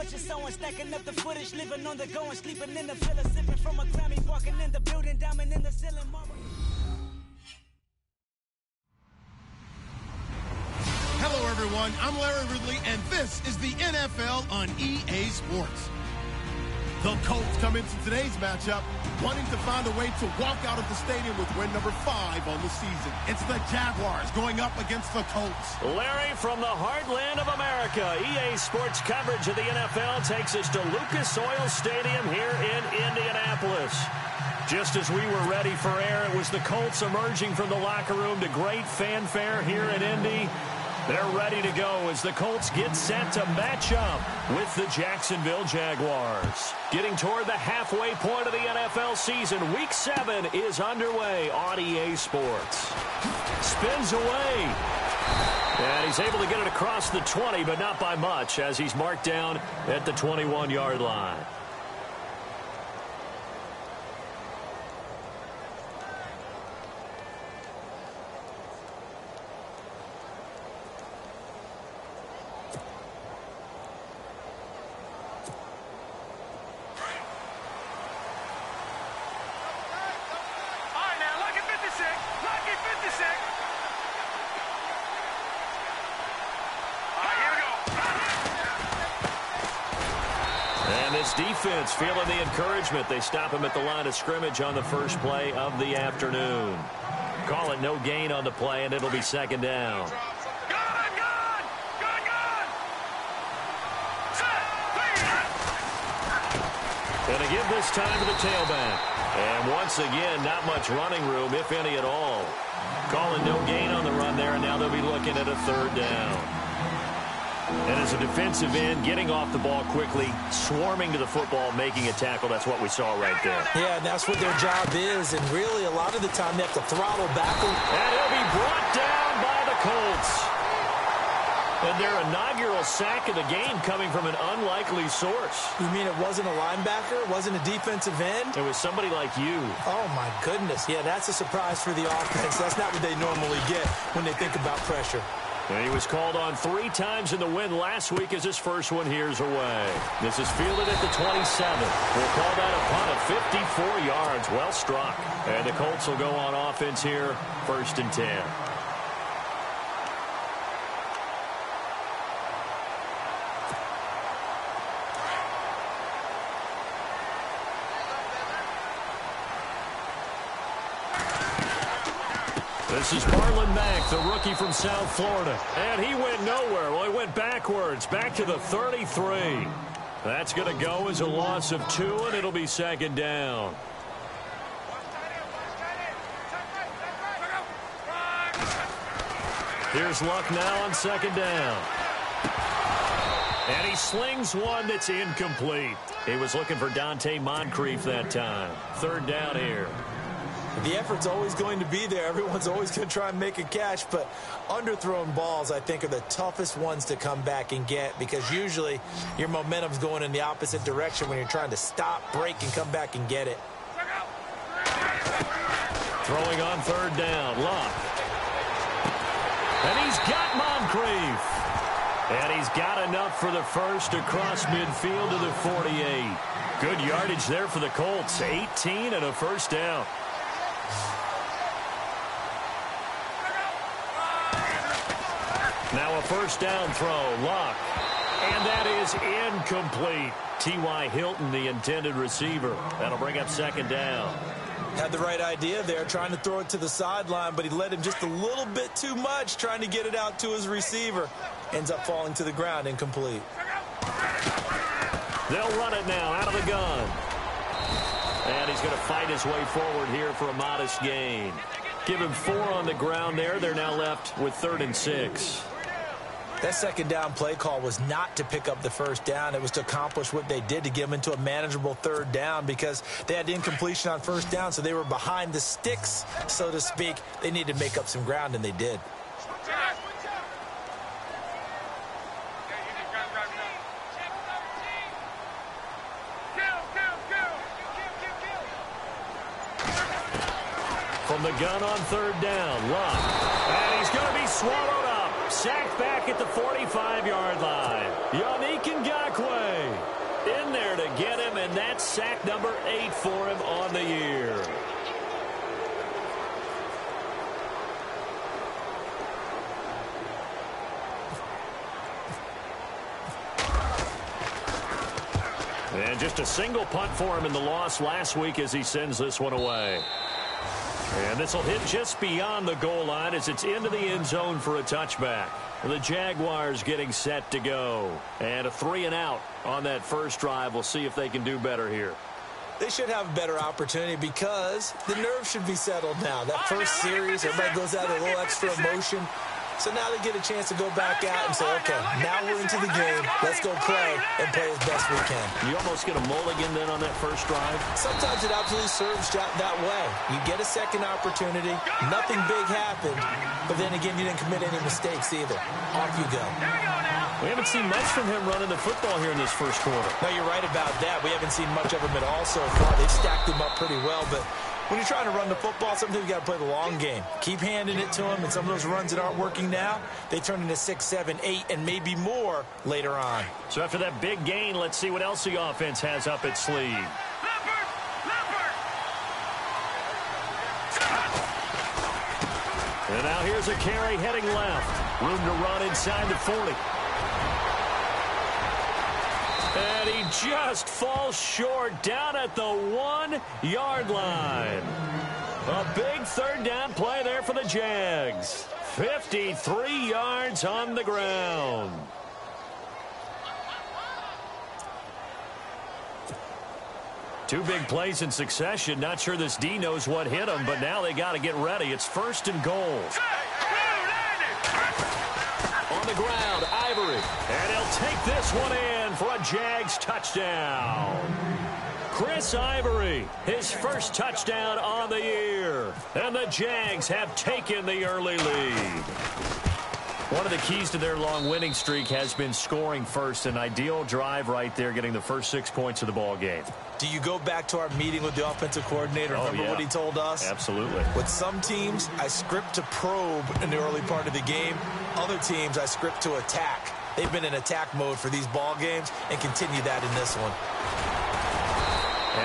what you're sowing, stacking up the footage, living on the go and sleeping in the villa, sipping from a Grammy, walking in the building, diamond in the ceiling. Hello, everyone. I'm Larry Ridley, and this is the NFL on EA Sports. The Colts come into today's matchup wanting to find a way to walk out of the stadium with win number 5 on the season. It's the Jaguars going up against the Colts. Larry, from the heartland of America, EA Sports coverage of the NFL takes us to Lucas Oil Stadium here in Indianapolis. Just as we were ready for air, it was the Colts emerging from the locker room to great fanfare here in Indy. They're ready to go as the Colts get set to match up with the Jacksonville Jaguars. Getting toward the halfway point of the NFL season, Week 7 is underway on EA Sports. Spins away. And he's able to get it across the 20, but not by much, as he's marked down at the 21-yard line. Defense feeling the encouragement. They stop him at the line of scrimmage on the first play of the afternoon. Call it no gain on the play, and it'll be second down. And to give this time to the tailback. And once again, not much running room, if any at all. Calling no gain on the run there, and now they'll be looking at a third down. And as a defensive end, getting off the ball quickly, swarming to the football, making a tackle, that's what we saw right there. Yeah, and that's what their job is. And really, a lot of the time, they have to throttle back. And he'll be brought down by the Colts. And their inaugural sack of the game coming from an unlikely source. You mean it wasn't a linebacker? It wasn't a defensive end? It was somebody like you. Oh, my goodness. Yeah, that's a surprise for the offense. That's not what they normally get when they think about pressure. And he was called on 3 times in the win last week as his first one here's away. This is fielded at the 27. We'll call that a punt of 54 yards. Well struck. And the Colts will go on offense here, 1st and 10. This is Marlon Mack, the rookie from South Florida. And he went nowhere. Well, he went backwards, back to the 33. That's going to go as a loss of 2, and it'll be second down. Here's Luck now on second down. And he slings one that's incomplete. He was looking for Dante Moncrief that time. Third down here. The effort's always going to be there. Everyone's always going to try and make a catch, but underthrown balls, I think, are the toughest ones to come back and get because usually your momentum's going in the opposite direction when you're trying to stop, break, and come back and get it. Throwing on third down, Luck. And he's got Moncrief. And he's got enough for the first across midfield to the 48. Good yardage there for the Colts. 18 and a first down. Now a first down throw, Luck. And that is incomplete. T.Y. Hilton, the intended receiver. That'll bring up second down. Had the right idea there, trying to throw it to the sideline, but he led him just a little bit too much, trying to get it out to his receiver. Ends up falling to the ground, incomplete. They'll run it now out of the gun. And he's going to fight his way forward here for a modest gain. Give him 4 on the ground there. They're now left with 3rd and 6. That second down play call was not to pick up the first down. It was to accomplish what they did to get them into a manageable third down because they had incompletion on first down, so they were behind the sticks, so to speak. They needed to make up some ground, and they did. From the gun on third down, Luck. And he's going to be swallowed up. Sacked back at the 45-yard line. Yannick Ngakoue. That's sack number 8 for him on the year. And just a single punt for him in the loss last week as he sends this one away. And this will hit just beyond the goal line as it's into the end zone for a touchback. The Jaguars getting set to go. And a 3-and-out on that first drive. We'll see if they can do better here. They should have a better opportunity because the nerves should be settled now. That first series, everybody goes out with a little extra emotion. So now they get a chance to go back out and say, okay, now we're into the game. Let's go play and play as best we can. You almost get a mulligan then on that first drive? Sometimes it absolutely serves that way. You get a second opportunity. Nothing big happened. But then again, you didn't commit any mistakes either. Off you go. We haven't seen much from him running the football here in this first quarter. No, you're right about that. We haven't seen much of him at all so far. They've stacked him up pretty well, but when you're trying to run the football, sometimes you got to play the long game. Keep handing it to him, and some of those runs that aren't working now, they turn into 6, 7, 8, and maybe more later on. So after that big gain, let's see what else the offense has up its sleeve. And now here's a carry heading left. Room to run inside the 40. And he just falls short down at the 1-yard line. A big third down play there for the Jags. 53 yards on the ground. Two big plays in succession. Not sure this D knows what hit him, but now they got to get ready. It's 1st and goal. On the ground, Ivory. And he'll take this one in for a Jags touchdown. Chris Ivory, his first touchdown on the year. And the Jags have taken the early lead. One of the keys to their long winning streak has been scoring first. An ideal drive right there, getting the first 6 points of the ball game. Do you go back to our meeting with the offensive coordinator? Remember what he told us? Absolutely. With some teams, I script to probe in the early part of the game. Other teams, I script to attack. They've been in attack mode for these ball games and continue that in this one.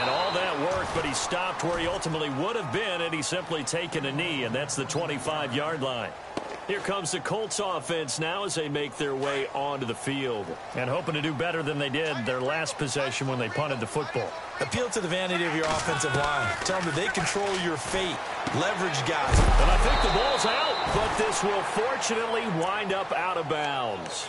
And all that worked, but he stopped where he ultimately would have been, and he's simply taken a knee, and that's the 25-yard line. Here comes the Colts offense now as they make their way onto the field. And hoping to do better than they did their last possession when they punted the football. Appeal to the vanity of your offensive line. Tell them that they control your fate. Leverage guys. And I think the ball's out, but this will fortunately wind up out of bounds.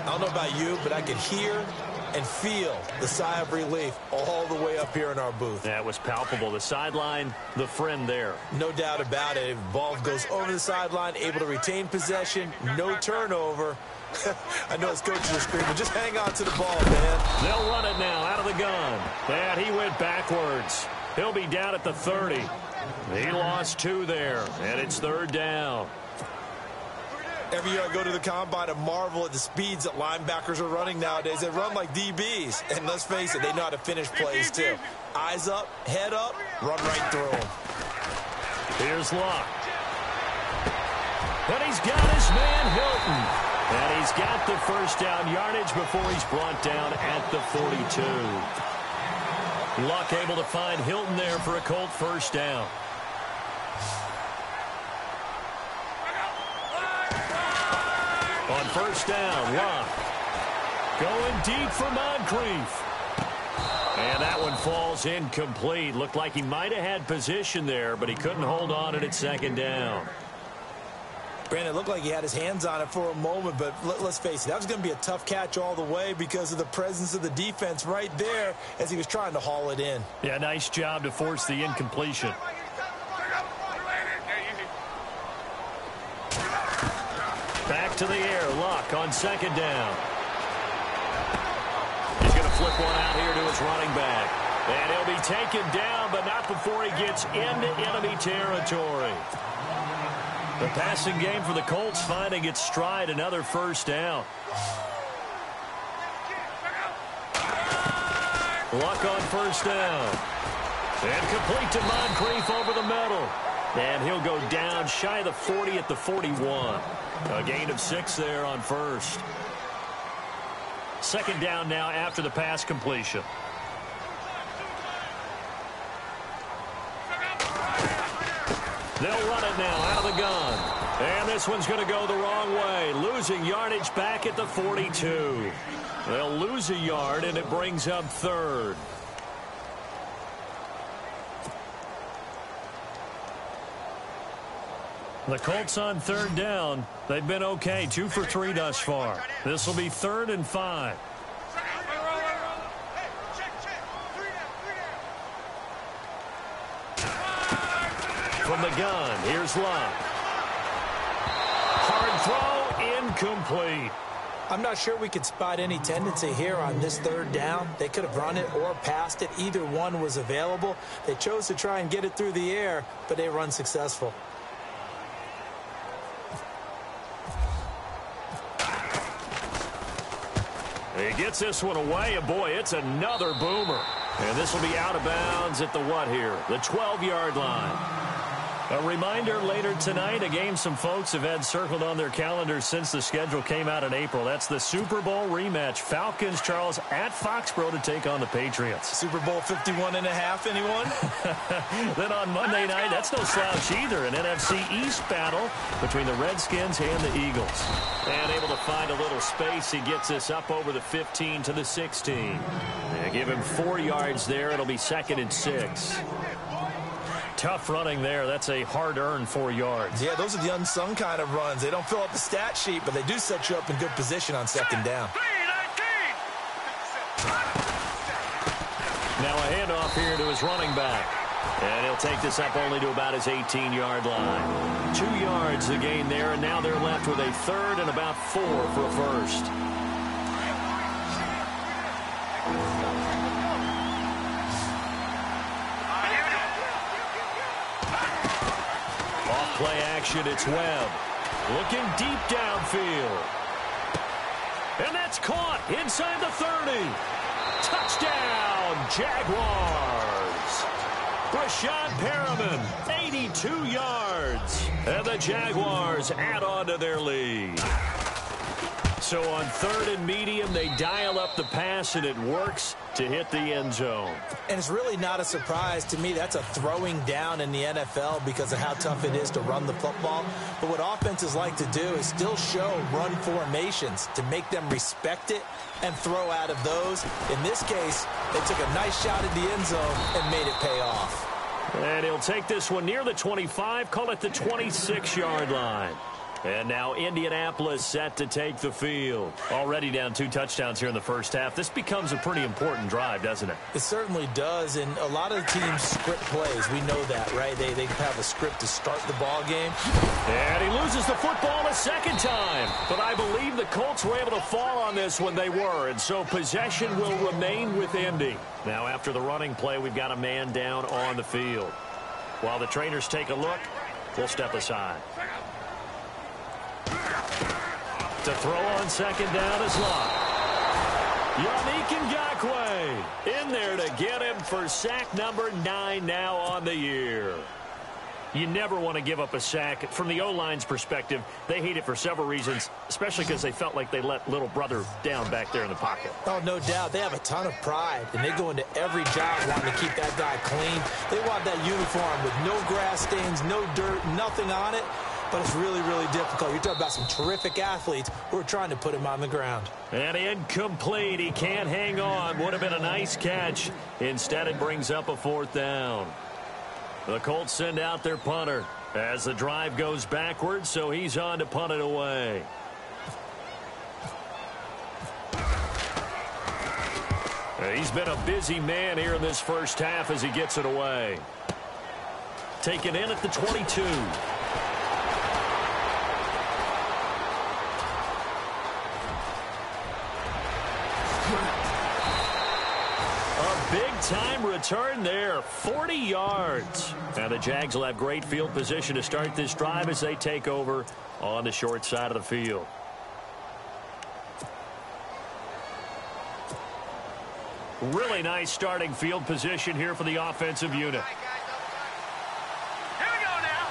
I don't know about you, but I could hear and feel the sigh of relief all the way up here in our booth. That was palpable. The sideline, the friend there. No doubt about it. If the ball goes over the sideline, able to retain possession, no turnover. I know his coaches are screaming, just hang on to the ball, man. They'll run it now out of the gun. And he went backwards. He'll be down at the 30. He lost 2 there, and it's 3rd down. Every year I go to the combine and marvel at the speeds that linebackers are running nowadays. They run like DBs. And let's face it, they know how to finish plays too. Eyes up, head up, run right through them. Here's Luck. And he's got his man Hilton. And he's got the first down yardage before he's brought down at the 42. Luck able to find Hilton there for a Colt first down. On first down, Luck going deep for Moncrief. And that one falls incomplete. Looked like he might have had position there, but he couldn't hold on at 2nd down. Brandon, it looked like he had his hands on it for a moment, but let's face it, that was going to be a tough catch all the way because of the presence of the defense right there as he was trying to haul it in. Yeah, nice job to force the incompletion. Back to the air, Luck on 2nd down. He's going to flip one out here to his running back. And he'll be taken down, but not before he gets into enemy territory. The passing game for the Colts finding its stride, another first down. Luck on first down. And complete to Moncrief over the middle. And he'll go down shy of the 40 at the 41. A gain of 6 there on first. 2nd down now after the pass completion. They'll run it now out of the gun. And this one's going to go the wrong way. Losing yardage back at the 42. They'll lose a yard, and it brings up third. The Colts on third down. They've been okay, 2 for 3 thus far. This will be 3rd and 5. From the gun, here's Luck. Hard throw, incomplete. I'm not sure we could spot any tendency here on this 3rd down. They could have run it or passed it. Either one was available. They chose to try and get it through the air, but they were unsuccessful. He gets this one away, and boy, it's another boomer. And this will be out of bounds at the what here? The 12-yard line. A reminder later tonight, a game some folks have had circled on their calendars since the schedule came out in April. That's the Super Bowl rematch. Falcons, Charles, at Foxborough to take on the Patriots. Super Bowl 51.5, anyone? Then on Monday night, that's no slouch either. An NFC East battle between the Redskins and the Eagles. And able to find a little space. He gets this up over the 15 to the 16. They give him 4 yards there. It'll be 2nd and 6. Tough running there. That's a hard-earned 4 yards. Yeah, those are the unsung kind of runs. They don't fill out the stat sheet, but they do set you up in good position on 2nd down. Now a handoff here to his running back. And he'll take this up only to about his 18-yard line. 2 yards the gain there, and now they're left with a 3rd and about 4 for a first. Play action, it's Webb. Looking deep downfield. And that's caught inside the 30. Touchdown, Jaguars. Brashad Perriman, 82 yards. And the Jaguars add on to their lead. So on 3rd and medium, they dial up the pass, and it works to hit the end zone. And it's really not a surprise to me. That's a throwing down in the NFL because of how tough it is to run the football. But what offenses like to do is still show run formations to make them respect it and throw out of those. In this case, they took a nice shot at the end zone and made it pay off. And he'll take this one near the 25, call it the 26-yard line. And now Indianapolis set to take the field. Already down 2 touchdowns here in the first half. This becomes a pretty important drive, doesn't it? It certainly does, and a lot of the teams script plays. We know that, right? They have a script to start the ball game. And he loses the football a 2nd time. But I believe the Colts were able to fall on this when they were, and so possession will remain with Indy. Now after the running play, we've got a man down on the field. While the trainers take a look, we'll step aside. To throw on 2nd down is Luck. Yannick Ngakoue in there to get him for sack number 9 now on the year. You never want to give up a sack. From the O-line's perspective, they hate it for several reasons, especially because they felt like they let little brother down back there in the pocket. Oh, no doubt. They have a ton of pride, and they go into every job wanting to keep that guy clean. They want that uniform with no grass stains, no dirt, nothing on it. But it's really, really difficult. You're talking about some terrific athletes who are trying to put him on the ground. And incomplete. He can't hang on. Would have been a nice catch. Instead, it brings up a 4th down. The Colts send out their punter as the drive goes backwards, so he's on to punt it away. He's been a busy man here in this first half as he gets it away. Taken in at the 22. Big-time return there, 40 yards. Now the Jags will have great field position to start this drive as they take over on the short side of the field. Really nice starting field position here for the offensive unit. Here we go now.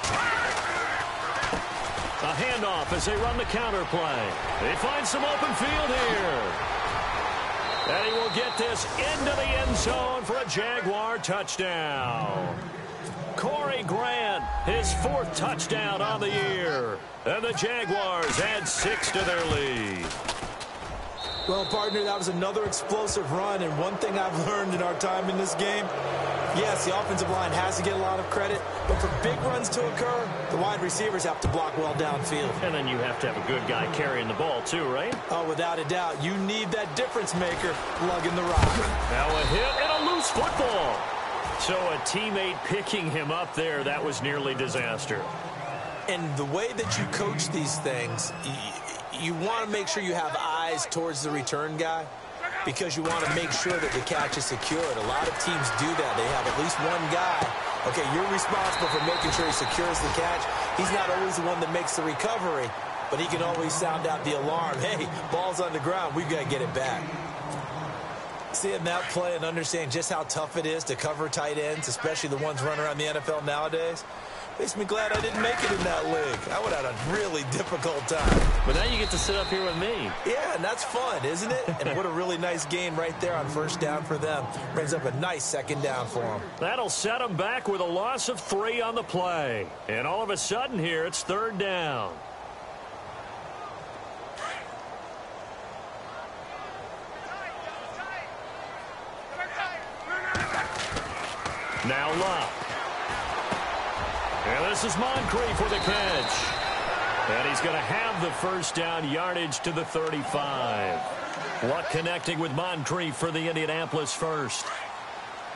A handoff as they run the counter play. They find some open field here. And he will get this into the end zone for a Jaguar touchdown. Corey Grant, his 4th touchdown on the year. And the Jaguars add 6 to their lead. Well, partner, that was another explosive run, and one thing I've learned in our time in this game, yes, the offensive line has to get a lot of credit, but for big runs to occur, the wide receivers have to block well downfield. And then you have to have a good guy carrying the ball too, right? Oh, without a doubt. You need that difference maker lugging the rock. Now a hit and a loose football. So a teammate picking him up there, that was nearly disaster. And the way that you coach these things, you want to make sure you have eyes towards the return guy because you want to make sure that the catch is secured. A lot of teams do that. They have at least one guy. Okay, you're responsible for making sure he secures the catch. He's not always the one that makes the recovery, but he can always sound out the alarm. Hey, ball's on the ground. We've got to get it back. Seeing that play and understanding just how tough it is to cover tight ends, especially the ones running around the NFL nowadays, makes me glad I didn't make it in that league. I would have had a really difficult time. But now you get to sit up here with me. Yeah, and that's fun, isn't it? And what a really nice gain right there on first down for them. Brings up a nice second down for them. That'll set them back with a loss of 3 on the play. And all of a sudden here, it's 3rd down. Now Locke. And this is Moncrief with a catch. And he's going to have the first down yardage to the 35. Luck connecting with Moncrief for the Indianapolis first.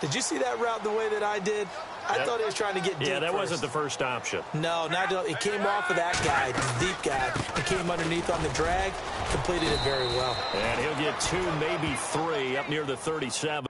Did you see that route the way that I did? I thought he was trying to get deep. Yeah, that wasn't the first option. No, it came off of that guy, the deep guy. It came underneath on the drag, completed it very well. And he'll get 2, maybe 3 up near the 37.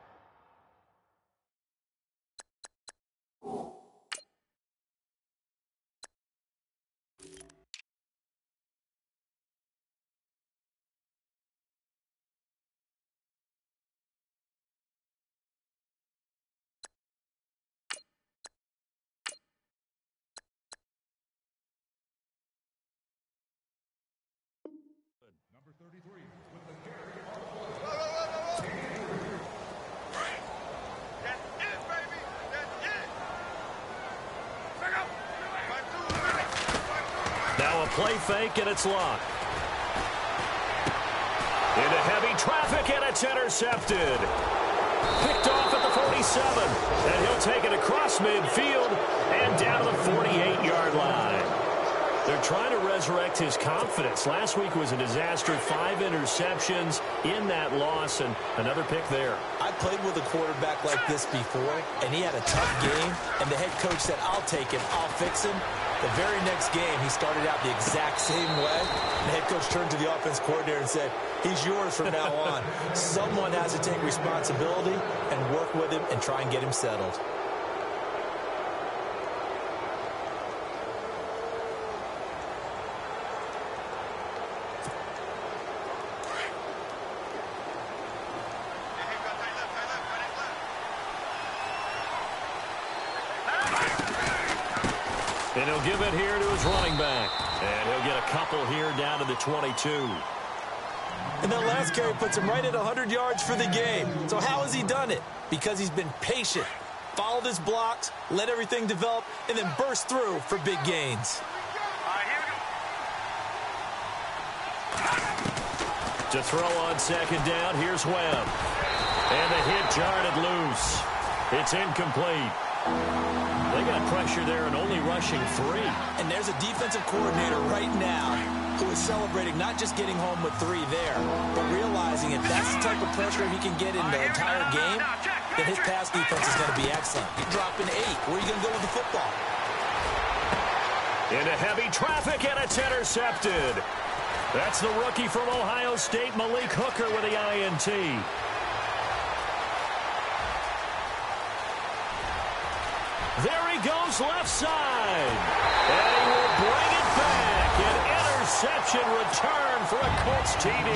Now a play fake, and it's Locke. Into heavy traffic, and it's intercepted. Picked off at the 47. And he'll take it across midfield and down to the 48-yard line. They're trying to resurrect his confidence. Last week was a disaster. 5 interceptions in that loss, and another pick there. I played with a quarterback like this before, and he had a tough game, and the head coach said, I'll take him, I'll fix him. The very next game, he started out the exact same way. The head coach turned to the offense coordinator and said, he's yours from now on. Someone has to take responsibility and work with him and try and get him settled. And he'll give it here to his running back. And he'll get a couple here down to the 22. And that last carry puts him right at 100 yards for the game. So how has he done it? Because he's been patient, followed his blocks, let everything develop, and then burst through for big gains. To throw on second down, here's Webb. And the hit jarred it loose. It's incomplete. They got pressure there and only rushing 3. And there's a defensive coordinator right now who is celebrating not just getting home with 3 there, but realizing if that's the type of pressure he can get in the entire game, then his pass defense is going to be excellent. You're dropping 8. Where are you going to go with the football? Into heavy traffic, and it's intercepted. That's the rookie from Ohio State, Malik Hooker, with the INT. There he goes left side. And he will bring it back. An interception return for a Colts TD.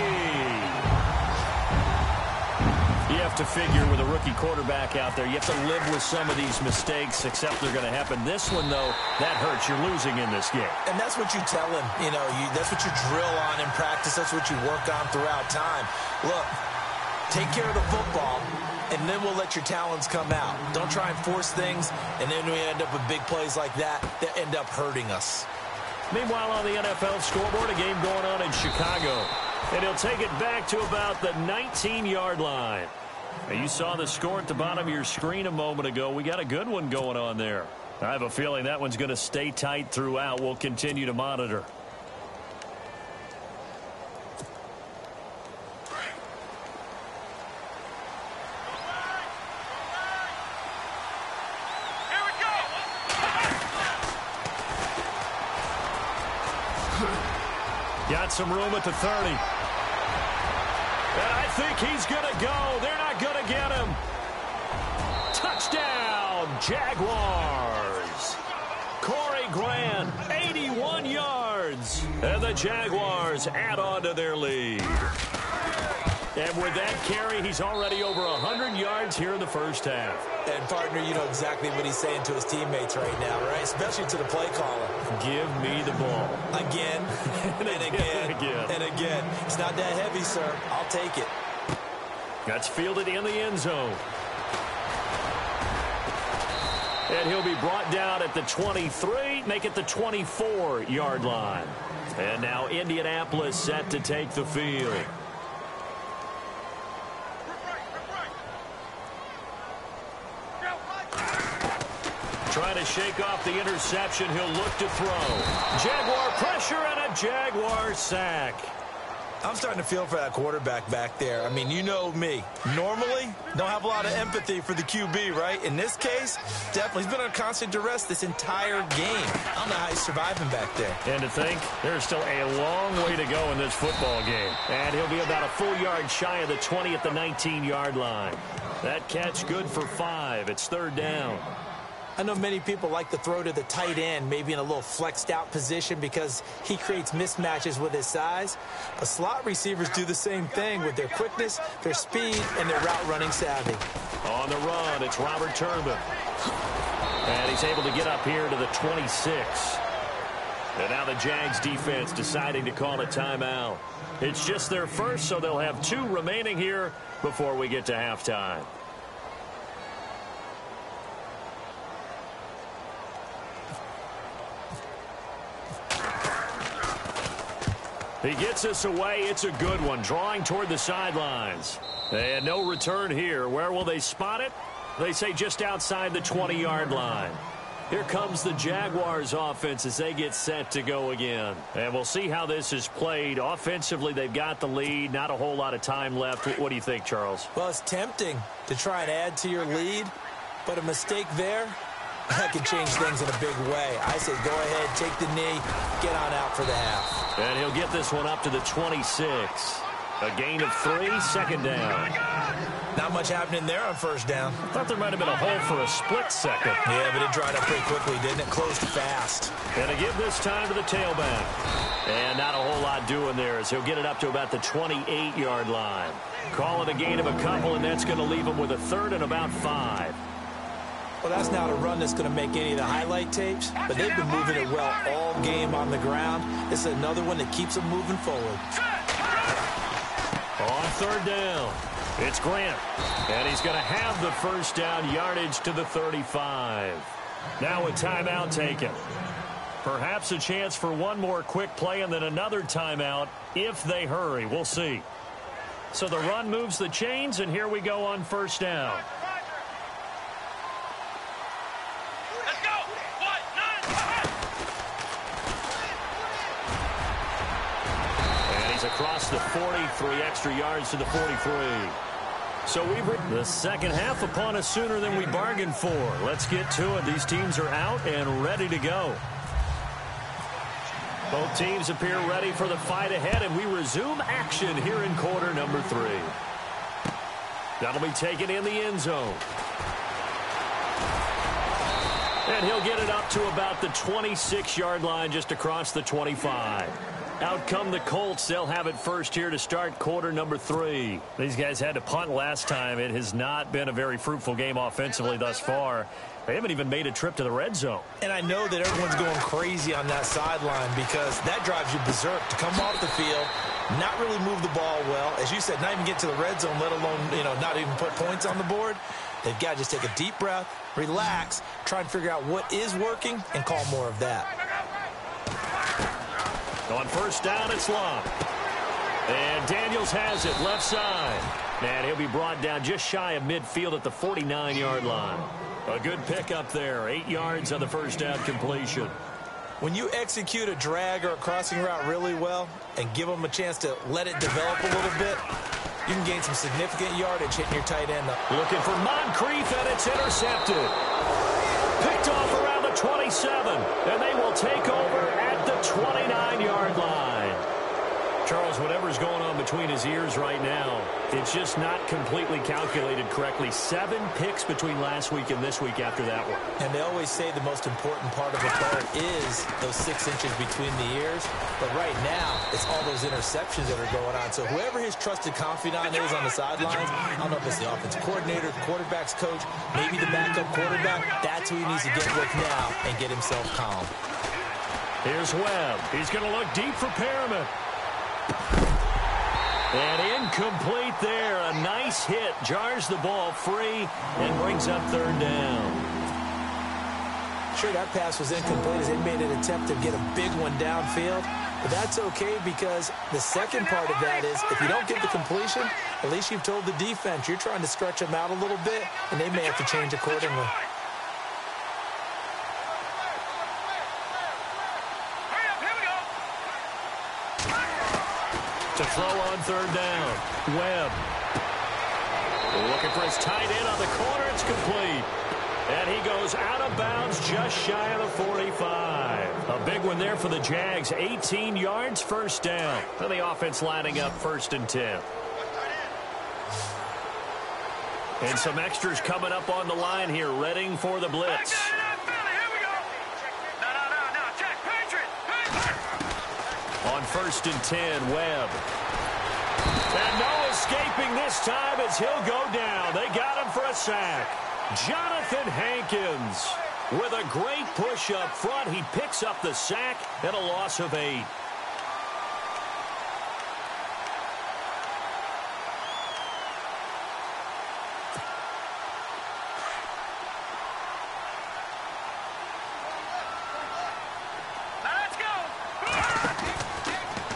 You have to figure with a rookie quarterback out there, you have to live with some of these mistakes, except they're going to happen. This one, though, that hurts. You're losing in this game. And that's what you tell him. You know, that's what you drill on in practice. That's what you work on throughout time. Look, take care of the football, and and then we'll let your talents come out. Don't try and force things, and then we end up with big plays like that end up hurting us. Meanwhile, on the NFL scoreboard, a game going on in Chicago. And he'll take it back to about the 19-yard line. Now, you saw the score at the bottom of your screen a moment ago. We got a good one going on there. I have a feeling that one's going to stay tight throughout. We'll continue to monitor. Got some room at the 30. And I think he's going to go. They're not going to get him. Touchdown, Jaguars. Corey Grant, 81 yards. And the Jaguars add on to their lead. And with that carry, he's already over 100 yards here in the first half. And, partner, you know exactly what he's saying to his teammates right now, right? Especially to the play caller. Give me the ball. Again, and again, and again. It's not that heavy, sir. I'll take it. That's fielded in the end zone. And he'll be brought down at the 23, make it the 24-yard line. And now Indianapolis set to take the field. Trying to shake off the interception. He'll look to throw. Jaguar pressure and a Jaguar sack. I'm starting to feel for that quarterback back there. I mean, you know me. Normally, don't have a lot of empathy for the QB, right? In this case, definitely. He's been under constant duress this entire game. I don't know how he's surviving back there. And to think, there's still a long way to go in this football game. And he'll be about a full yard shy of the 20 at the 19-yard line. That catch good for 5. It's third down. I know many people like to throw to the tight end, maybe in a little flexed out position because he creates mismatches with his size. But slot receivers do the same thing with their quickness, their speed, and their route running savvy. On the run, it's Robert Turbin. And he's able to get up here to the 26. And now the Jags defense deciding to call a timeout. It's just their first, so they'll have 2 remaining here before we get to halftime. He gets us away. It's a good one. Drawing toward the sidelines. And no return here. Where will they spot it? They say just outside the 20-yard line. Here comes the Jaguars offense as they get set to go again. And we'll see how this is played. Offensively, they've got the lead. Not a whole lot of time left. What do you think, Charles? Well, it's tempting to try and add to your lead, but a mistake there, that could change things in a big way. I say go ahead, take the knee, get on out for the half. And he'll get this one up to the 26. A gain of 3, second down. Not much happening there on first down. Thought there might have been a hole for a split second. Yeah, but it dried up pretty quickly, didn't it? Closed fast. And to give this time to the tailback. And not a whole lot doing there as he'll get it up to about the 28-yard line. Call it a gain of a couple, and that's going to leave him with a third and about 5. Well, that's not a run that's going to make any of the highlight tapes, but they've been moving it well all game on the ground. This is another one that keeps them moving forward. On third down, it's Grant. And he's going to have the first down, yardage to the 35. Now a timeout taken. Perhaps a chance for one more quick play and then another timeout if they hurry. We'll see. So the run moves the chains, and here we go on first down. Across the 40, 3 extra yards to the 43. So we've written the second half upon us sooner than we bargained for. Let's get to it. These teams are out and ready to go. Both teams appear ready for the fight ahead, and we resume action here in quarter number 3. That'll be taken in the end zone. And he'll get it up to about the 26-yard line, just across the 25. Out come the Colts. They'll have it first here to start quarter number 3. These guys had to punt last time. It has not been a very fruitful game offensively thus far. They haven't even made a trip to the red zone. And I know that everyone's going crazy on that sideline because that drives you berserk to come off the field not really move the ball well. As you said, not even get to the red zone, let alone, not even put points on the board. They've got to just take a deep breath, relax, try and figure out what is working, and call more of that. On first down, it's Long. And Daniels has it left side. And he'll be brought down just shy of midfield at the 49-yard line. A good pickup there. 8 yards on the first down completion. When you execute a drag or a crossing route really well and give them a chance to let it develop a little bit, you can gain some significant yardage hitting your tight end up. Looking for Moncrief, and it's intercepted. Picked off around the 27, and they will take over at the 29-yard line. Charles, whatever's going on between his ears right now, it's just not completely calculated correctly. 7 picks between last week and this week after that one. And they always say the most important part of a player is those 6 inches between the ears. But right now, it's all those interceptions that are going on. So whoever his trusted confidant is on the sidelines, I don't know if it's the offensive coordinator, the quarterback's coach, maybe the backup quarterback, that's who he needs to get with now and get himself calm. Here's Webb. He's going to look deep for Perriman. And incomplete there. A nice hit. Jars the ball free and brings up third down. Sure, that pass was incomplete as they made an attempt to get a big one downfield. But that's okay because the second part of that is if you don't get the completion, at least you've told the defense you're trying to stretch them out a little bit, and they may have to change accordingly. To throw on third down. Webb. Looking for his tight end on the corner. It's complete. And he goes out of bounds just shy of the 45. A big one there for the Jags. 18 yards, first down. And the offense lining up 1st and 10. And some extras coming up on the line here, readying for the blitz. On 1st and 10, Webb. And no escaping this time as he'll go down. They got him for a sack. Jonathan Hankins with a great push up front. He picks up the sack and a loss of 8.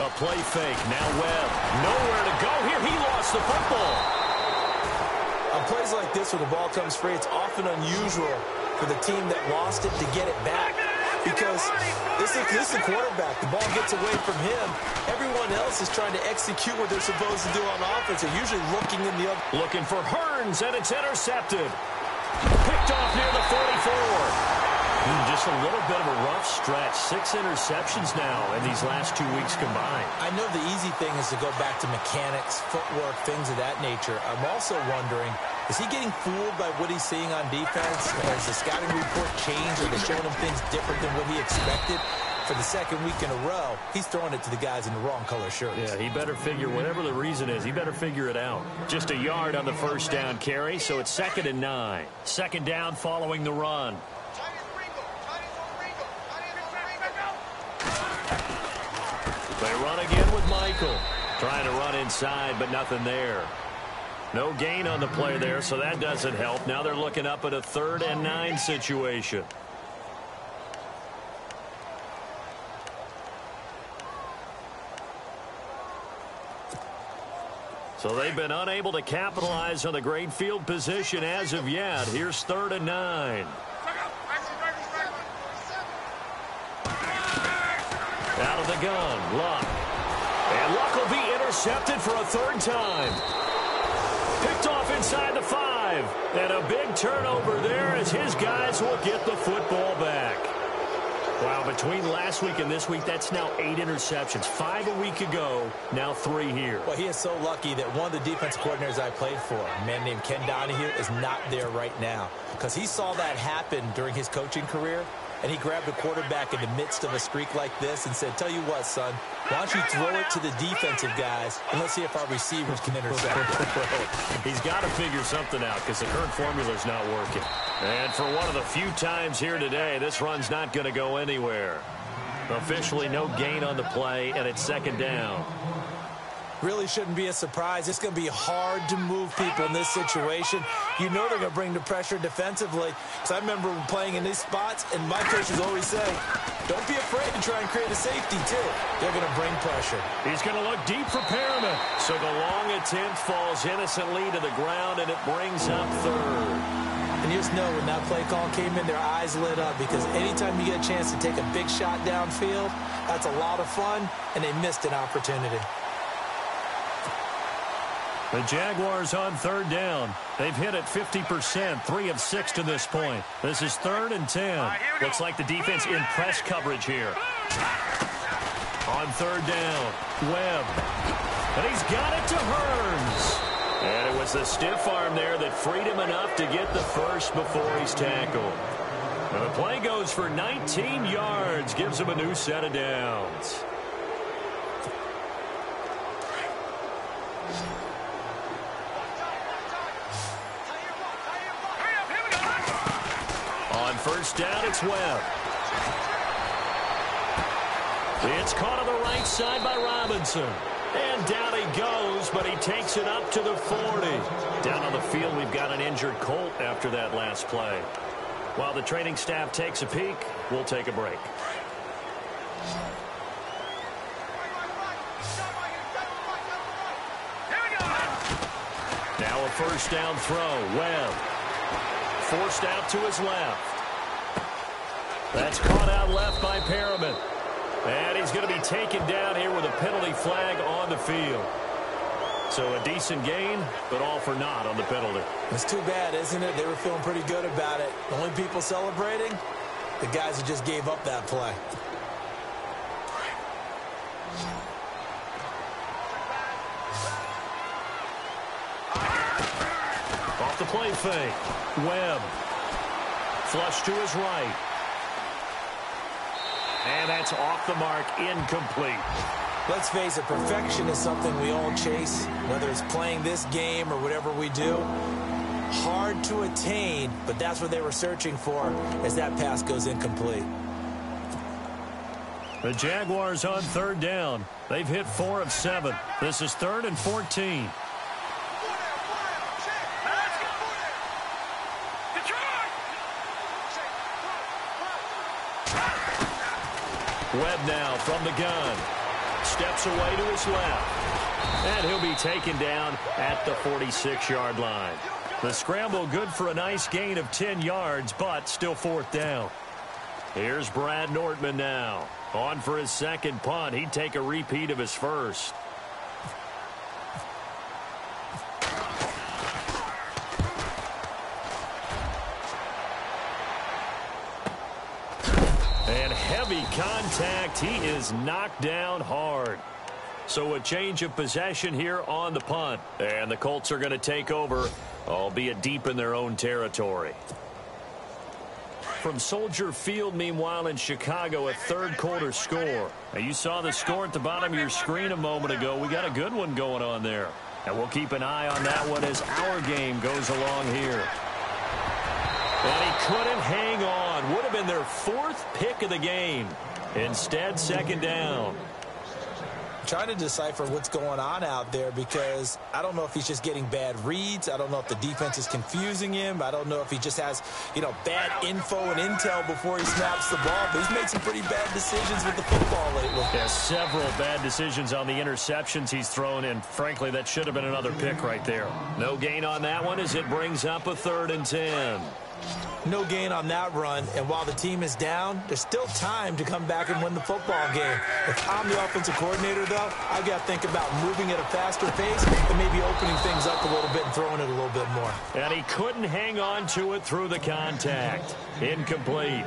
A play fake. Now Webb. Nowhere to go here. He lost the football. On plays like this where the ball comes free, it's often unusual for the team that lost it to get it back. Because this is the quarterback. The ball gets away from him. Everyone else is trying to execute what they're supposed to do on offense. They're usually looking in the other. Looking for Hearns, and it's intercepted. Picked off near the 44. Just a little bit of a rough stretch. 6 interceptions now in these last 2 weeks combined. I know the easy thing is to go back to mechanics, footwork, things of that nature. I'm also wondering, is he getting fooled by what he's seeing on defense? Has the scouting report changed? Are they showing him things different than what he expected? For the second week in a row, he's throwing it to the guys in the wrong color shirts. Yeah, he better figure, whatever the reason is, he better figure it out. Just a yard on the first down carry, so it's 2nd and 9. 2nd down following the run. They run again with Michael. Trying to run inside, but nothing there. No gain on the play there, so that doesn't help. Now they're looking up at a 3rd and 9 situation. So they've been unable to capitalize on the great field position as of yet. Here's 3rd and 9. Out of the gun, Luck. And Luck will be intercepted for a 3rd time. Picked off inside the 5. And a big turnover there as his guys will get the football back. Wow, between last week and this week, that's now 8 interceptions. 5 a week ago, now 3 here. Well, he is so lucky that one of the defense coordinators I played for, a man named Ken Donahue, is not there right now. Because he saw that happen during his coaching career, and he grabbed the quarterback in the midst of a streak like this and said, tell you what, son, why don't you throw it to the defensive guys, and let's see if our receivers can intercept it. He's got to figure something out because the current formula's not working. And for one of the few times here today, this run's not going to go anywhere. Officially no gain on the play, and it's 2nd down. Really shouldn't be a surprise. It's going to be hard to move people in this situation. You know they're going to bring the pressure defensively. Because I remember playing in these spots, and my coaches always say, don't be afraid to try and create a safety, too. They're going to bring pressure. He's going to look deep for Perriman. So the long attempt falls innocently to the ground, and it brings up third. And you just know when that play call came in, their eyes lit up. Because anytime you get a chance to take a big shot downfield, that's a lot of fun, and they missed an opportunity. The Jaguars on third down. They've hit it 50%, 3 of 6 to this point. This is 3rd and 10. Looks like the defense in press coverage here. On third down, Webb. And he's got it to Hearns. And it was the stiff arm there that freed him enough to get the first before he's tackled. Now the play goes for 19 yards, gives him a new set of downs. On first down, it's Webb. It's caught on the right side by Robinson. And down he goes, but he takes it up to the 40. Down on the field, we've got an injured Colt after that last play. While the training staff takes a peek, we'll take a break. Now a first down throw. Webb. Forced out to his left. That's caught out left by Perriman. And he's going to be taken down here with a penalty flag on the field. So a decent gain, but all for naught on the penalty. It's too bad, isn't it? They were feeling pretty good about it. The only people celebrating, the guys who just gave up that play. Off the play fake. Webb. Flush to his right. And that's off the mark, incomplete. Let's face it, perfection is something we all chase, whether it's playing this game or whatever we do. Hard to attain, but that's what they were searching for as that pass goes incomplete. The Jaguars on third down. They've hit 4 of 7. This is 3rd and 14. Webb now from the gun. Steps away to his left. And he'll be taken down at the 46-yard line. The scramble good for a nice gain of 10 yards, but still 4th down. Here's Brad Nortman now. On for his second punt. He'd take a repeat of his first. And heavy contact. He is knocked down hard. So a change of possession here on the punt. And the Colts are going to take over, albeit deep in their own territory. From Soldier Field, meanwhile, in Chicago, a third-quarter score. Now, you saw the score at the bottom of your screen a moment ago. We got a good one going on there. And we'll keep an eye on that one as our game goes along here. And he couldn't hang on. Would have been their 4th pick of the game. Instead, second down. Trying to decipher what's going on out there because I don't know if he's just getting bad reads. I don't know if the defense is confusing him. I don't know if he just has, bad info and intel before he snaps the ball. But he's made some pretty bad decisions with the football lately. Yeah, several bad decisions on the interceptions he's thrown in. Frankly, that should have been another pick right there. No gain on that one as it brings up a 3rd and 10. No gain on that run, and while the team is down, there's still time to come back and win the football game. If I'm the offensive coordinator, though, I've got to think about moving at a faster pace and maybe opening things up a little bit and throwing it a little bit more. And he couldn't hang on to it through the contact. Incomplete.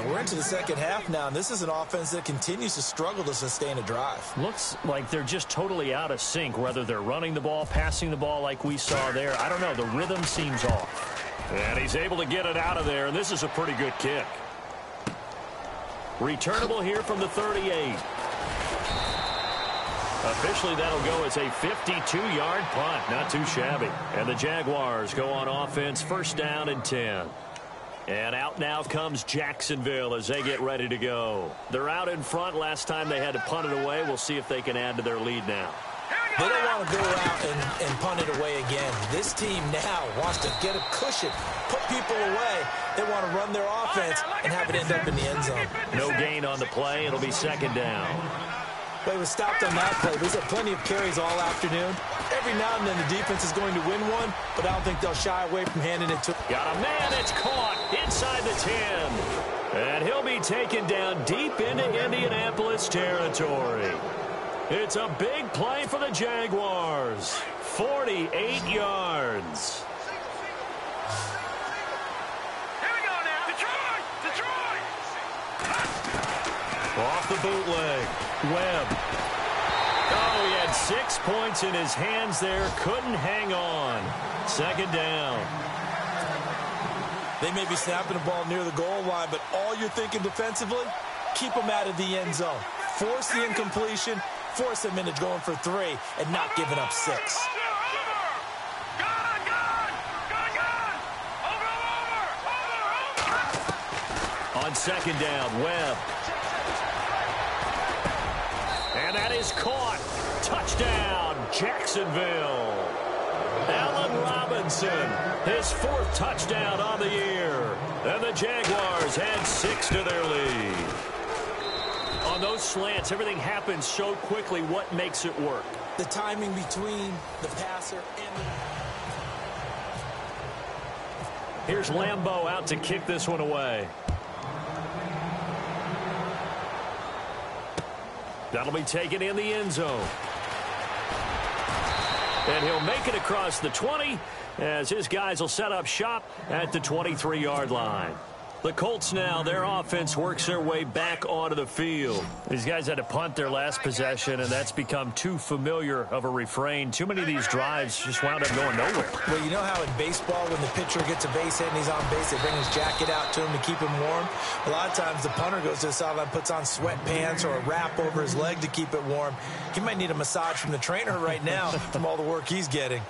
We're into the second half now, and this is an offense that continues to struggle to sustain a drive. Looks like they're just totally out of sync, whether they're running the ball, passing the ball like we saw there. I don't know. The rhythm seems off. And he's able to get it out of there, and this is a pretty good kick. Returnable here from the 38. Officially, that'll go as a 52-yard punt. Not too shabby. And the Jaguars go on offense, 1st down and 10. And out now comes Jacksonville as they get ready to go. They're out in front. Last time they had to punt it away. We'll see if they can add to their lead now. They don't want to go out and punt it away again. This team now wants to get a cushion, put people away. They want to run their offense and have it end up in the end zone. No gain on the play. It'll be second down. But he was stopped on that play. He's had plenty of carries all afternoon. Every now and then the defense is going to win one, but I don't think they'll shy away from handing it to him. Got a man. It's caught inside the 10. And he'll be taken down deep into Indianapolis territory. It's a big play for the Jaguars. 48 yards. Here we go now. Detroit! Off the bootleg. Webb. Oh, he had 6 points in his hands there. Couldn't hang on. Second down. They may be snapping the ball near the goal line, but all you're thinking defensively, keep them out of the end zone. Force the incompletion, force them into going for 3, and not giving up 6. On second down, Webb. And that is caught. Touchdown, Jacksonville. Allen Robinson, his 4th touchdown on the year. And the Jaguars had 6 to their lead. On those slants, everything happens so quickly. What makes it work? The timing between the passer and the... Here's Lambeau out to kick this one away. That'll be taken in the end zone. And he'll make it across the 20 as his guys will set up shop at the 23-yard line. The Colts now, their offense works their way back onto the field. These guys had to punt their last possession, and that's become too familiar of a refrain. Too many of these drives just wound up going nowhere. Well, you know how in baseball, when the pitcher gets a base hit and he's on base, they bring his jacket out to him to keep him warm? A lot of times the punter goes to the sideline, puts on sweatpants or a wrap over his leg to keep it warm. He might need a massage from the trainer right now from all the work he's getting.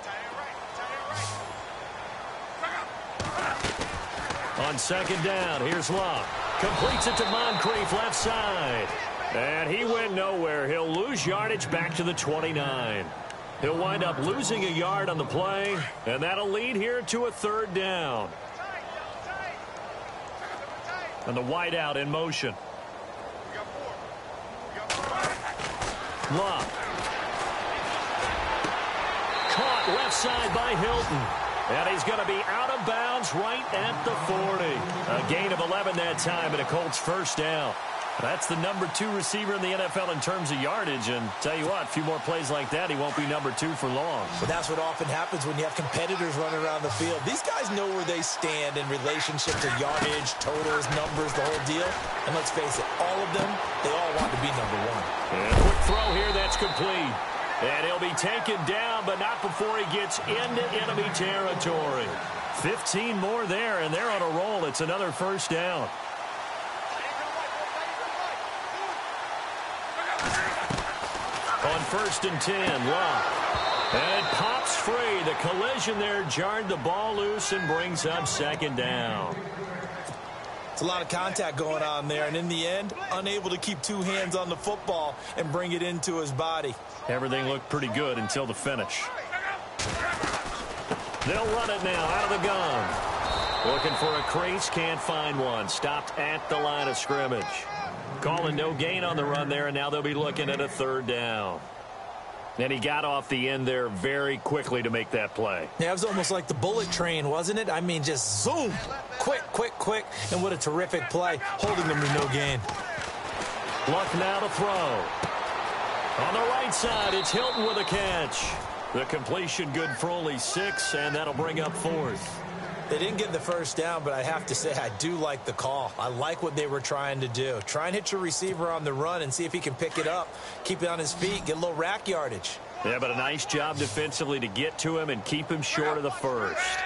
On second down, here's Locke. Completes it to Moncrief left side. And he went nowhere. He'll lose yardage back to the 29. He'll wind up losing a yard on the play, and that'll lead here to a third down. And the wideout in motion. Locke. Caught left side by Hilton. And he's going to be out of bounds right at the 40. A gain of 11 that time and a Colts first down. That's the number 2 receiver in the NFL in terms of yardage. And tell you what, a few more plays like that, he won't be number 2 for long. But that's what often happens when you have competitors running around the field. These guys know where they stand in relationship to yardage, totals, numbers, the whole deal. And let's face it, all of them, they all want to be number 1. And a quick throw here, that's complete. And he'll be taken down, but not before he gets into enemy territory. 15 more there, and they're on a roll. It's another first down. On 1st and 10, Locke. And it pops free. The collision there jarred the ball loose and brings up second down. It's a lot of contact going on there, and in the end, unable to keep 2 hands on the football and bring it into his body. Everything looked pretty good until the finish. They'll run it now out of the gun. Looking for a crease, can't find one. Stopped at the line of scrimmage. Calling no gain on the run there, and now they'll be looking at a third down. And he got off the end there very quickly to make that play. Yeah, it was almost like the bullet train, wasn't it? I mean, just zoom. Quick, quick, quick. And what a terrific play, holding them to no gain. Luck now to throw. On the right side, it's Hilton with a catch. The completion good for only 6, and that'll bring up 4th. They didn't get the first down, but I have to say I do like the call. I like what they were trying to do. Try and hit your receiver on the run and see if he can pick it up. Keep it on his feet, get a little rack yardage. Yeah, but a nice job defensively to get to him and keep him short of the first.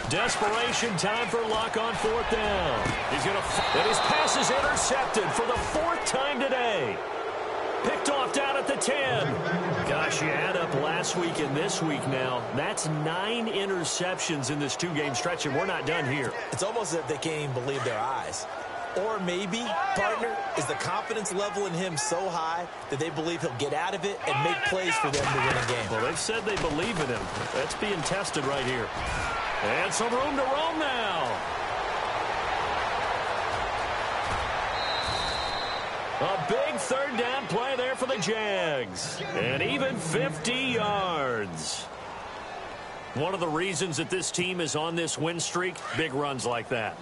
Desperation time for Luck on 4th down. He's going to... And his pass is intercepted for the 4th time today. Picked off down at the 10. Gosh, you add up last week and this week now. That's 9 interceptions in this 2-game stretch, and we're not done here. It's almost as if they can't even believe their eyes. Or maybe, partner, is the confidence level in him so high that they believe he'll get out of it and make plays for them to win a game. Well, they've said they believe in him. That's being tested right here. And some room to roam now. A big third down play there for the Jags. And even 50 yards. One of the reasons that this team is on this win streak, big runs like that.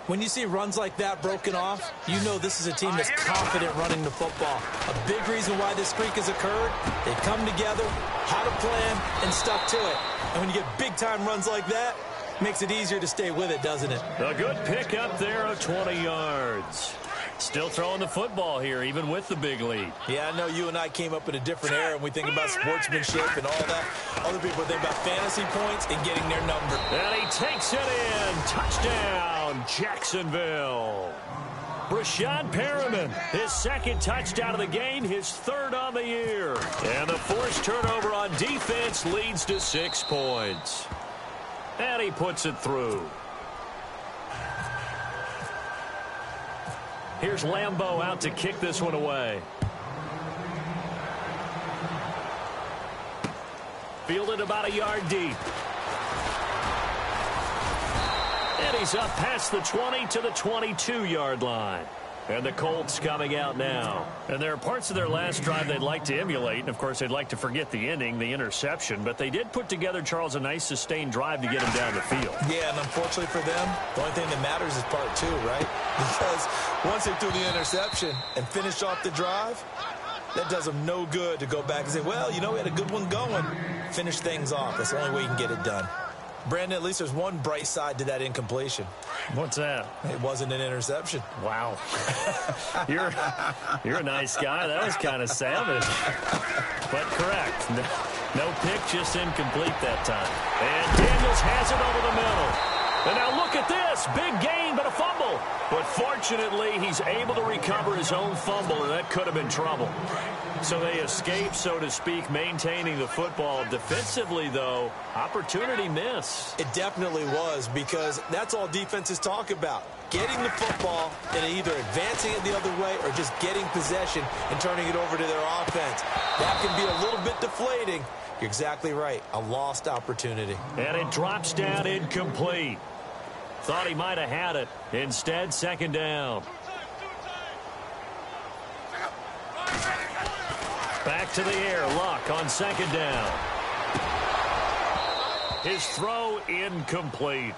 When you see runs like that broken off, you know this is a team that's confident running the football. A big reason why this streak has occurred, they've come together, had a plan, and stuck to it. And when you get big-time runs like that, it makes it easier to stay with it, doesn't it? A good pick up there of 20 yards. Still throwing the football here, even with the big lead. Yeah, I know you and I came up in a different era, and we think about sportsmanship and all that. Other people think about fantasy points and getting their number. And he takes it in. Touchdown, Jacksonville. Rashad Perriman, his second touchdown of the game, his third on the year. And the forced turnover on defense leads to 6 points. And he puts it through. Here's Lambeau out to kick this one away. Fielded about a yard deep. And he's up past the 20 to the 22-yard line. And the Colts coming out now. And there are parts of their last drive they'd like to emulate. And, of course, they'd like to forget the ending, the interception. But they did put together, Charles, a nice sustained drive to get him down the field. Yeah, and unfortunately for them, the only thing that matters is part 2, right? Because once they threw the interception and finished off the drive, that does them no good to go back and say, well, you know, we had a good one going. Finish things off. That's the only way you can get it done. Brandon, at least there's one bright side to that incompletion. What's that? It wasn't an interception. Wow. You're a nice guy. That was kind of savage. But correct. No pick, just incomplete that time. And Daniels has it over the middle. And now look at this. Big gain, but a fumble. But fortunately, he's able to recover his own fumble, and that could have been trouble. So they escape, so to speak, maintaining the football. Defensively, though, opportunity miss. It definitely was, because that's all defenses talk about. Getting the football and either advancing it the other way or just getting possession and turning it over to their offense. That can be a little bit deflating. You're exactly right. A lost opportunity. And it drops down incomplete. Thought he might have had it. Instead, second down. Back to the air. Luck on second down. His throw incomplete.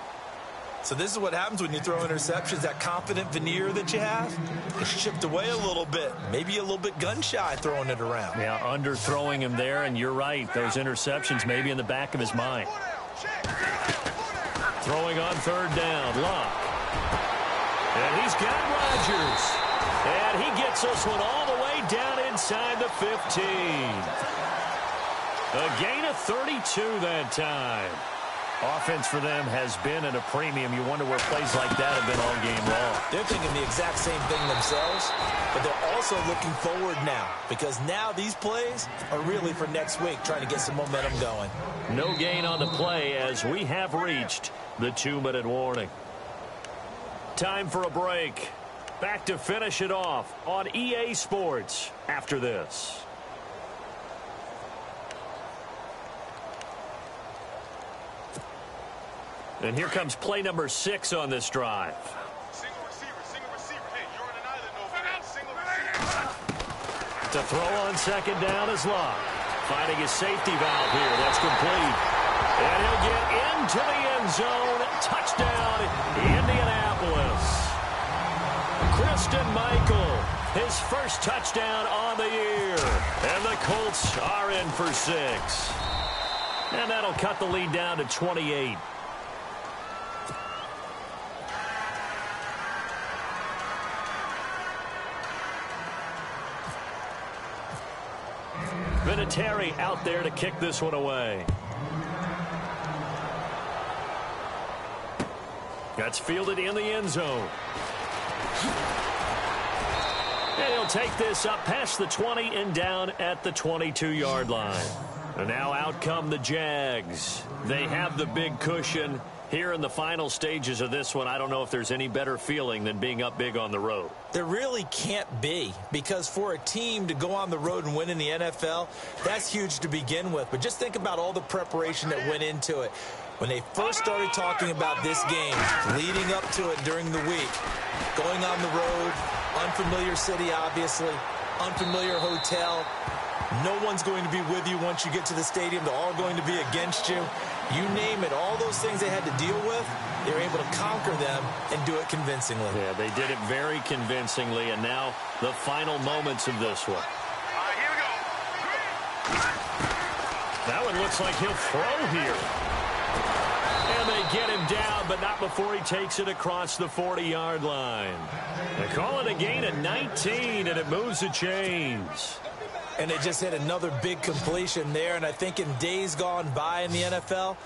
So this is what happens when you throw interceptions. That confident veneer that you have is chipped away a little bit. Maybe a little bit gun-shy throwing it around. Yeah, underthrowing him there, and you're right. Those interceptions may be in the back of his mind. Throwing on third down. Luck. And he's got Rodgers. And he gets this one all the way down inside the 15. A gain of 32 that time. Offense for them has been at a premium. You wonder where plays like that have been all game long. They're thinking the exact same thing themselves, but they're also looking forward now, because now these plays are really for next week, trying to get some momentum going. No gain on the play as we have reached the 2-minute warning. Time for a break. Back to finish it off on EA Sports after this. And here comes play number 6 on this drive. Single receiver. Hey, you're on an island over there. Single receiver. To throw on second down is Luck. Finding his safety valve here. That's complete. And he'll get into the end zone. Touchdown, Indianapolis. Christian Michael, his first touchdown on the year. And the Colts are in for 6. And that'll cut the lead down to 28. Vinatieri out there to kick this one away. That's fielded in the end zone. And he'll take this up past the 20 and down at the 22-yard line. And now out come the Jags. They have the big cushion, Here in the final stages of this one, I don't know if there's any better feeling than being up big on the road. There really can't be, because for a team to go on the road and win in the NFL, that's huge to begin with. But just think about all the preparation that went into it. When they first started talking about this game, leading up to it during the week, going on the road, unfamiliar city, obviously, unfamiliar hotel. No one's going to be with you once you get to the stadium. They're all going to be against you. You name it, all those things they had to deal with, they were able to conquer them and do it convincingly. Yeah, they did it very convincingly, and now the final moments of this one. Here we go. That one looks like he'll throw here. And they get him down, but not before he takes it across the 40-yard line. They call it a gain of 19, and it moves the chains. And they just hit another big completion there. And I think in days gone by in the NFL,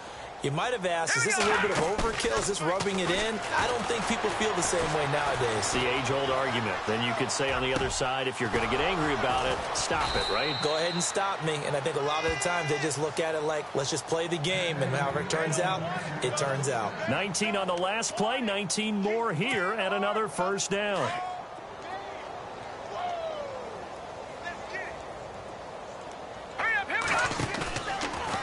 you might have asked, is this a little bit of overkill? Is this rubbing it in? I don't think people feel the same way nowadays. The age-old argument. Then you could say on the other side, if you're going to get angry about it, stop it, right? Go ahead and stop me. And I think a lot of the times they just look at it like, let's just play the game. And however it turns out, it turns out. 19 on the last play, 19 more here at another first down.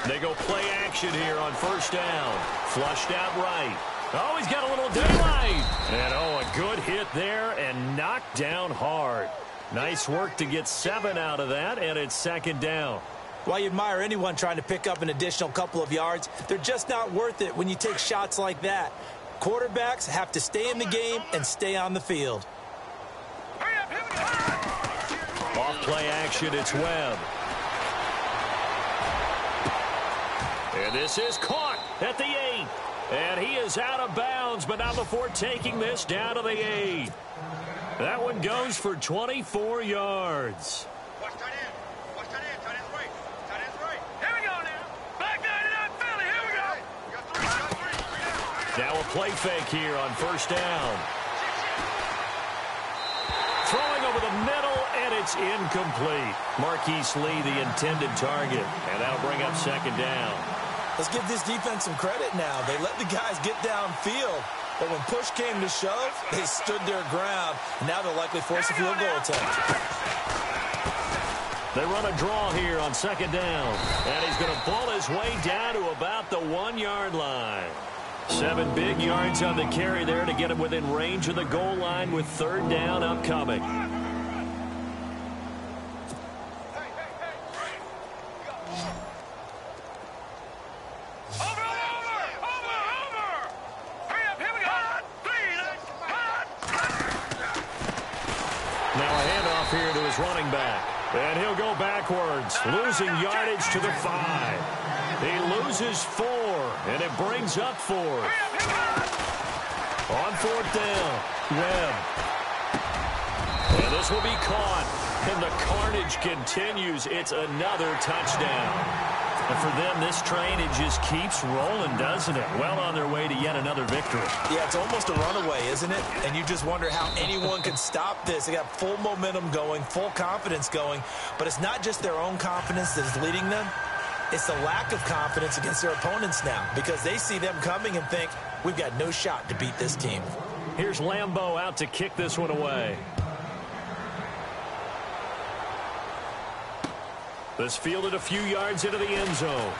They go play action here on first down. Flushed out right. Oh, he's got a little daylight. And, oh, a good hit there and knocked down hard. Nice work to get 7 out of that, and it's second down. While you admire anyone trying to pick up an additional couple of yards, they're just not worth it when you take shots like that. Quarterbacks have to stay in the game and stay on the field. Off play action, it's Webb. And this is caught at the 8. And he is out of bounds, but not before taking this down to the 8. That one goes for 24 yards. Watch tight end. Watch tight end. Tight end's right. Tight end's right. Here we go now. Back 99 Philly. Here we go. You got three. Now a play fake here on first down. Throwing over the middle, and it's incomplete. Marquise Lee, the intended target. And that'll bring up second down. Let's give this defense some credit now. They let the guys get downfield, but when push came to shove, they stood their ground. Now they'll likely force a field goal attempt. They run a draw here on second down, and he's going to ball his way down to about the 1-yard line. 7 big yards on the carry there to get him within range of the goal line with third down upcoming. Here to his running back. And he'll go backwards, losing yardage to the 5. He loses 4, and it brings up 4. On fourth down, Webb. And this will be caught. And the carnage continues. It's another touchdown. And for them, this train, it just keeps rolling, doesn't it? Well on their way to yet another victory. Yeah, it's almost a runaway, isn't it? And you just wonder how anyone can stop this. They got full momentum going, full confidence going. But it's not just their own confidence that is leading them. It's the lack of confidence against their opponents now, because they see them coming and think, we've got no shot to beat this team. Here's Lambeau out to kick this one away. This fielded a few yards into the end zone.